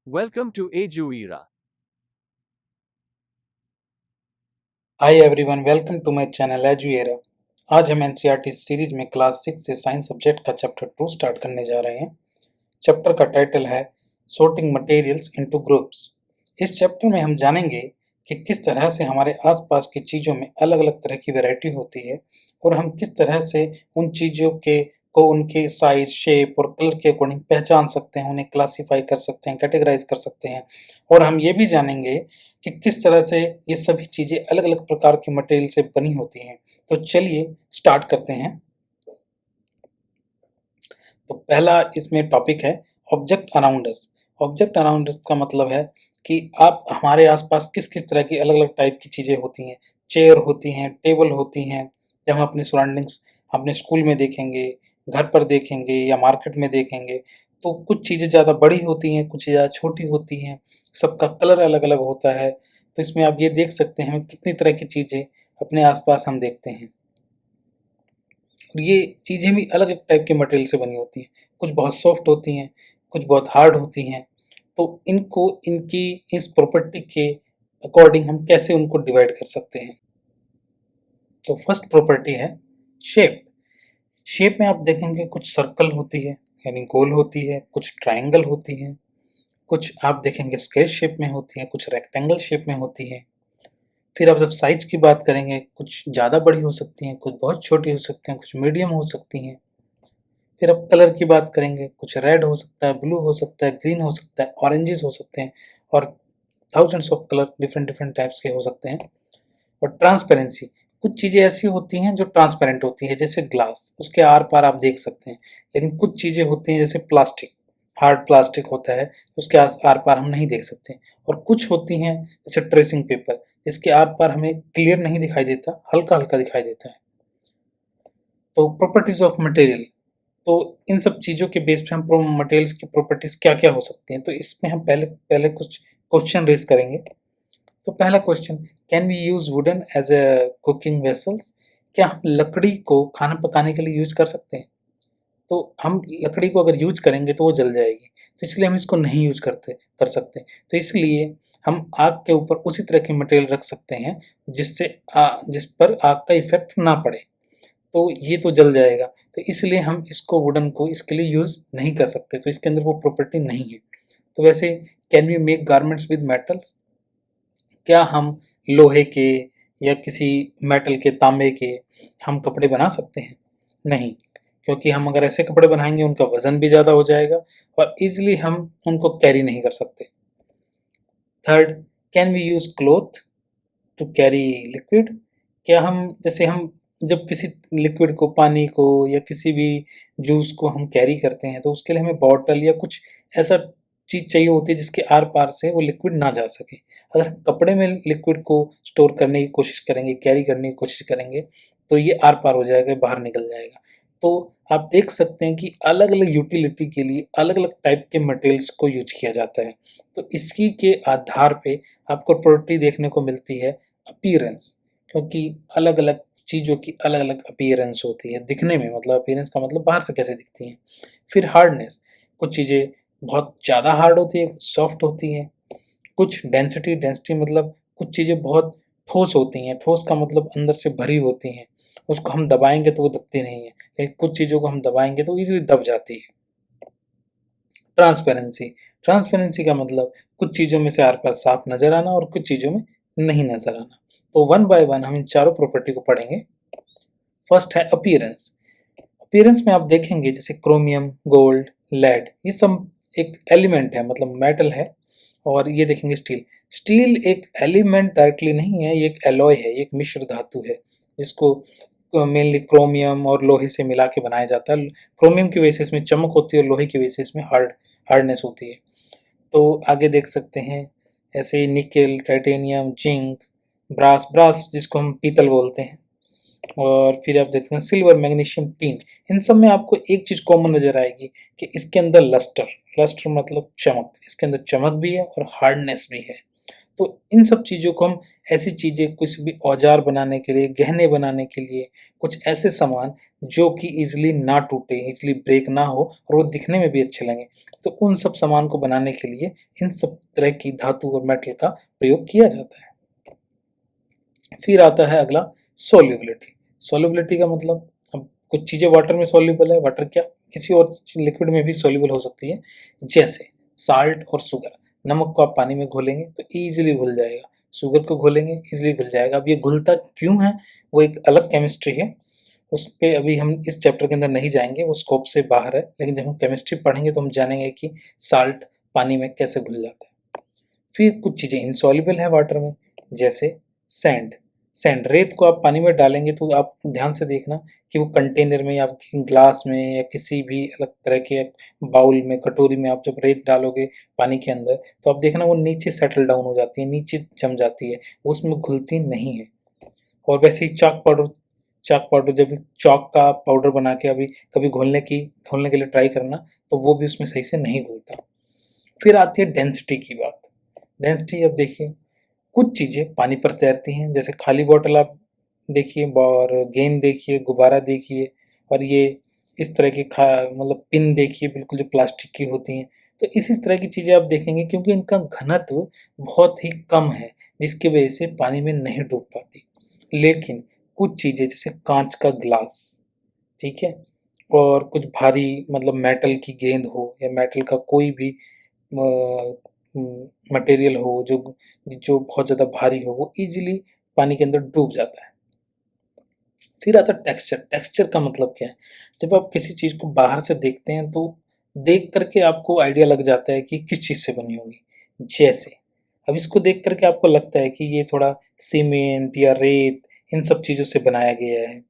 Welcome to Ajuera. Hi everyone, welcome to my channel Ajuera. आज हम NCERT series में class 6 से science subject का चैप्टर 2 स्टार्ट करने जा रहे हैं। चैप्टर का टाइटल है सॉर्टिंग मटेरियल्स इनटू ग्रुप्स। इस चैप्टर में हम जानेंगे कि किस तरह से हमारे आसपास की चीज़ों में अलग अलग तरह की वैरायटी होती है और हम किस तरह से उन चीज़ों के को उनके साइज, शेप और कलर के अकॉर्डिंग पहचान सकते हैं, उन्हें क्लासीफाई कर सकते हैं, कैटेगराइज कर सकते हैं। और हम ये भी जानेंगे कि किस तरह से ये सभी चीज़ें अलग अलग प्रकार के मटेरियल से बनी होती हैं। तो चलिए स्टार्ट करते हैं। तो पहला इसमें टॉपिक है object around us. Object around us का मतलब है कि आप हमारे आसपास किस किस तरह की अलग अलग टाइप की चीज़ें होती हैं। चेयर होती हैं, टेबल होती हैं, जब हम अपने सराउंडिंग्स अपने स्कूल में देखेंगे, घर पर देखेंगे या मार्केट में देखेंगे, तो कुछ चीज़ें ज़्यादा बड़ी होती हैं, कुछ ज़्यादा छोटी होती हैं, सबका कलर अलग अलग होता है। तो इसमें आप ये देख सकते हैं कितनी तरह की चीज़ें अपने आसपास हम देखते हैं। और ये चीज़ें भी अलग अलग टाइप के मटेरियल से बनी होती हैं। कुछ बहुत सॉफ्ट होती हैं, कुछ बहुत हार्ड होती हैं। तो इनको इनकी इस प्रॉपर्टी के अकॉर्डिंग हम कैसे उनको डिवाइड कर सकते हैं। तो फर्स्ट प्रॉपर्टी है शेप। शेप में आप देखेंगे कुछ सर्कल होती है, यानी गोल होती है, कुछ ट्रायंगल होती है, कुछ आप देखेंगे स्क्वायर शेप में होती है, कुछ रेक्टेंगल शेप में होती है। फिर आप जब साइज की बात करेंगे, कुछ ज़्यादा बड़ी हो सकती हैं, कुछ बहुत छोटी हो सकती हैं, कुछ मीडियम हो सकती हैं। फिर अब कलर की बात करेंगे, कुछ रेड हो सकता है, ब्लू हो सकता है, ग्रीन हो सकता है, ऑरेंजेस हो सकते हैं और thousands of colour different different types के हो सकते हैं। और ट्रांसपेरेंसी, कुछ चीज़ें ऐसी होती हैं जो ट्रांसपेरेंट होती है, जैसे ग्लास, उसके आर पार आप देख सकते हैं। लेकिन कुछ चीज़ें होती हैं जैसे प्लास्टिक, हार्ड प्लास्टिक होता है, उसके आर पार हम नहीं देख सकते। और कुछ होती हैं जैसे ट्रेसिंग पेपर, जिसके आर पार हमें क्लियर नहीं दिखाई देता, हल्का हल्का दिखाई देता है। तो प्रॉपर्टीज ऑफ मटेरियल, तो इन सब चीज़ों के बेस पे हम मटेरियल्स की प्रॉपर्टीज क्या क्या हो सकती हैं, तो इसमें हम पहले पहले कुछ क्वेश्चन रेज करेंगे। तो पहला question, can we use wooden as a cooking vessels? क्या हम लकड़ी को खाना पकाने के लिए यूज कर सकते हैं? तो हम लकड़ी को अगर यूज करेंगे तो वो जल जाएगी, तो इसलिए हम इसको नहीं यूज कर सकते। तो इसलिए हम आग के ऊपर उसी तरह के मटेरियल रख सकते हैं जिस पर आग का इफेक्ट ना पड़े, तो ये तो जल जाएगा। तो इसलिए हम इसको वुडन को इसके लिए यूज नहीं कर सकते, तो इसके अंदर वो प्रॉपर्टी नहीं है। तो वैसे can we make garments with metals? क्या हम लोहे के या किसी मेटल के, तांबे के हम कपड़े बना सकते हैं? नहीं, क्योंकि हम अगर ऐसे कपड़े बनाएंगे उनका वजन भी ज़्यादा हो जाएगा और इजीली हम उनको कैरी नहीं कर सकते। Third, can we use cloth to carry liquid? क्या हम जैसे हम जब किसी लिक्विड को, पानी को या किसी भी जूस को हम कैरी करते हैं, तो उसके लिए हमें बॉटल या कुछ ऐसा चीज़ चाहिए होती है जिसके आर पार से वो लिक्विड ना जा सके। अगर हम कपड़े में लिक्विड को स्टोर करने की कोशिश करेंगे, कैरी करने की कोशिश करेंगे, तो ये आर पार हो जाएगा, बाहर निकल जाएगा। तो आप देख सकते हैं कि अलग अलग यूटिलिटी के लिए अलग अलग टाइप के मटेरियल्स को यूज किया जाता है। तो इसी के आधार पे आपको प्रॉपर्टी देखने को मिलती है अपीयरेंस, क्योंकि अलग अलग चीज़ों की अलग अलग अपीयरेंस होती है दिखने में, मतलब अपीयरेंस का मतलब बाहर से कैसे दिखती हैं। फिर हार्डनेस, कुछ चीज़ें बहुत ज़्यादा हार्ड होती है, कुछ सॉफ्ट होती हैं। कुछ डेंसिटी, डेंसिटी मतलब कुछ चीज़ें बहुत ठोस होती हैं, ठोस का मतलब अंदर से भरी होती हैं, उसको हम दबाएंगे तो वो दबती नहीं है, लेकिन कुछ चीज़ों को हम दबाएंगे तो ईजिली दब जाती है। ट्रांसपेरेंसी, ट्रांसपेरेंसी का मतलब कुछ चीज़ों में से आर पार साफ नजर आना और कुछ चीज़ों में नहीं नजर आना। तो वन बाय वन हम इन चारों प्रॉपर्टी को पढ़ेंगे। फर्स्ट है अपीयरेंस। अपीयरेंस में आप देखेंगे जैसे क्रोमियम, गोल्ड, लेड, ये सब एक एलिमेंट है, मतलब मेटल है। और ये देखेंगे स्टील, स्टील एक एलिमेंट डायरेक्टली नहीं है, ये एक एलॉय है, ये एक मिश्र धातु है, जिसको मेनली क्रोमियम और लोहे से मिला के बनाया जाता है। क्रोमियम की वजह से इसमें चमक होती है और लोहे की वजह से इसमें हार्डनेस होती है। तो आगे देख सकते हैं ऐसे ही nickel, titanium, zinc, brass, brass जिसको हम पीतल बोलते हैं, और फिर आप देखते हैं सिल्वर, मैग्नीशियम, टीन। इन सब में आपको एक चीज कॉमन नजर आएगी कि इसके अंदर लस्टर, लस्टर मतलब चमक, इसके अंदर चमक भी है और हार्डनेस भी है। तो इन सब चीज़ों को हम ऐसी चीज़ें कुछ भी औजार बनाने के लिए, गहने बनाने के लिए, कुछ ऐसे सामान जो कि ईज़िली ना टूटे, ईज़िली ब्रेक ना हो और वो दिखने में भी अच्छे लगें। तो उन सब सामान को बनाने के लिए इन सब तरह की धातु और मेटल का प्रयोग किया जाता है। फिर आता है अगला सॉल्युबिलिटी। सॉल्युबिलिटी का मतलब, अब कुछ चीज़ें वाटर में सॉल्युबल है, वाटर क्या किसी और लिक्विड में भी सॉल्युबल हो सकती है, जैसे साल्ट और शुगर। नमक को आप पानी में घोलेंगे तो ईजिली घुल जाएगा, शुगर को घोलेंगे ईजिली घुल जाएगा। अब ये घुलता क्यों है वो एक अलग केमिस्ट्री है, उस पे अभी हम इस चैप्टर के अंदर नहीं जाएंगे, वो स्कोप से बाहर है। लेकिन जब हम केमिस्ट्री पढ़ेंगे तो हम जानेंगे कि साल्ट पानी में कैसे घुल जाता है। फिर कुछ चीज़ें इनसॉल्युबल है वाटर में, जैसे सैंड। सैंड, रेत को आप पानी में डालेंगे तो आप ध्यान से देखना कि वो कंटेनर में या ग्लास में या किसी भी अलग तरह के बाउल में, कटोरी में आप जब रेत डालोगे पानी के अंदर तो आप देखना वो नीचे सेटल डाउन हो जाती है, नीचे जम जाती है, वो उसमें घुलती नहीं है। और वैसे ही चाक पाउडर जब भी चॉक का पाउडर बना के अभी कभी घोलने के लिए ट्राई करना तो वो भी उसमें सही से नहीं घुलता। फिर आती है डेंसिटी की बात। डेंसिटी, अब देखिए कुछ चीज़ें पानी पर तैरती हैं, जैसे खाली बॉटल आप देखिए और गेंद देखिए, गुब्बारा देखिए, और ये इस तरह की मतलब पिन देखिए बिल्कुल जो प्लास्टिक की होती हैं। तो इसी तरह की चीज़ें आप देखेंगे क्योंकि इनका घनत्व बहुत ही कम है, जिसकी वजह से पानी में नहीं डूब पाती। लेकिन कुछ चीज़ें जैसे कांच का ग्लास, ठीक है, और कुछ भारी मतलब मेटल की गेंद हो या मेटल का कोई भी मटेरियल हो जो जो बहुत ज़्यादा भारी हो, वो ईजिली पानी के अंदर डूब जाता है। फिर आता है टेक्सचर। टेक्सचर का मतलब क्या है, जब आप किसी चीज़ को बाहर से देखते हैं तो देख करके आपको आइडिया लग जाता है कि किस चीज़ से बनी होगी। जैसे अब इसको देख करके आपको लगता है कि ये थोड़ा सीमेंट या रेत इन सब चीज़ों से बनाया गया है,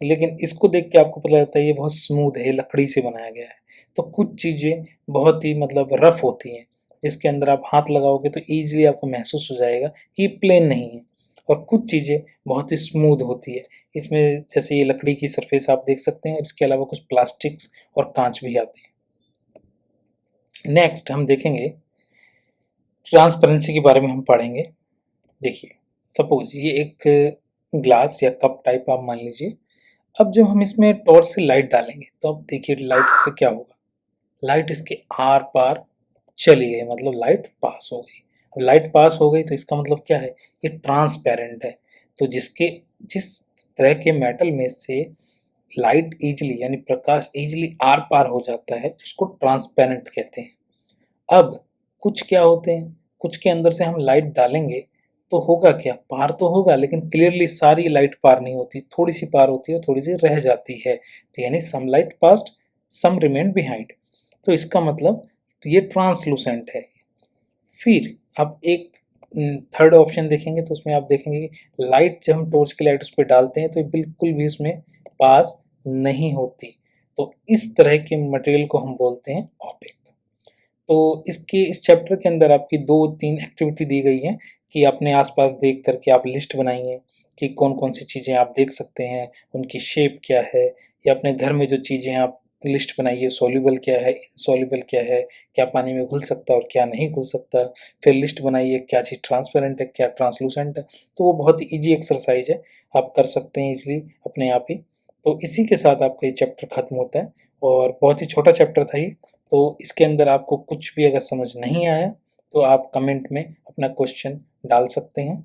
लेकिन इसको देख के आपको पता लगता है ये बहुत स्मूथ है, लकड़ी से बनाया गया है। तो कुछ चीज़ें बहुत ही मतलब रफ होती हैं, जिसके अंदर आप हाथ लगाओगे तो ईज़िली आपको महसूस हो जाएगा कि ये प्लेन नहीं है। और कुछ चीज़ें बहुत ही स्मूथ होती है, इसमें जैसे ये लकड़ी की सरफेस आप देख सकते हैं, इसके अलावा कुछ प्लास्टिक्स और काँच भी आते हैं। नेक्स्ट हम देखेंगे ट्रांसपेरेंसी के बारे में हम पढ़ेंगे। देखिए सपोज़ ये एक ग्लास या कप टाइप आप मान लीजिए। अब जब हम इसमें टॉर्च से लाइट डालेंगे तो अब देखिए लाइट से क्या होगा, लाइट इसके आर पार चली गई, मतलब लाइट पास हो गई। अब लाइट पास हो गई तो इसका मतलब क्या है, ये ट्रांसपेरेंट है। तो जिस तरह के मेटल में से लाइट इजीली यानी प्रकाश इजीली आर पार हो जाता है उसको ट्रांसपेरेंट कहते हैं। अब कुछ क्या होते हैं, कुछ के अंदर से हम लाइट डालेंगे तो होगा क्या, पार तो होगा लेकिन क्लियरली सारी लाइट पार नहीं होती, थोड़ी सी पार होती है और थोड़ी सी रह जाती है। तो यानी सम लाइट पास्ड, सम रिमेन बिहाइंड। तो इसका मतलब तो ये ट्रांसलूसेंट है। फिर अब एक थर्ड ऑप्शन देखेंगे तो उसमें आप देखेंगे कि लाइट जब हम टॉर्च की लाइट उस पर डालते हैं तो ये बिल्कुल भी उसमें पास नहीं होती। तो इस तरह के मटेरियल को हम बोलते हैं ऑपेक। तो इस चैप्टर के अंदर आपकी 2-3 एक्टिविटी दी गई है कि अपने आसपास देख करके आप लिस्ट बनाइए कि कौन-कौन सी चीज़ें आप देख सकते हैं, उनकी शेप क्या है, या अपने घर में जो चीज़ें आप लिस्ट बनाइए, सॉल्युबल क्या है, इनसॉल्युबल क्या है, क्या पानी में घुल सकता है और क्या नहीं घुल सकता। फिर लिस्ट बनाइए क्या चीज़ ट्रांसपेरेंट है, क्या ट्रांसलूसेंट है। तो वो बहुत ही ईज़ी एक्सरसाइज़ है, आप कर सकते हैं ईज़िली अपने आप ही। तो इसी के साथ आपका ये चैप्टर खत्म होता है और बहुत ही छोटा चैप्टर था ये। तो इसके अंदर आपको कुछ भी अगर समझ नहीं आया तो आप कमेंट में अपना क्वेश्चन डाल सकते हैं।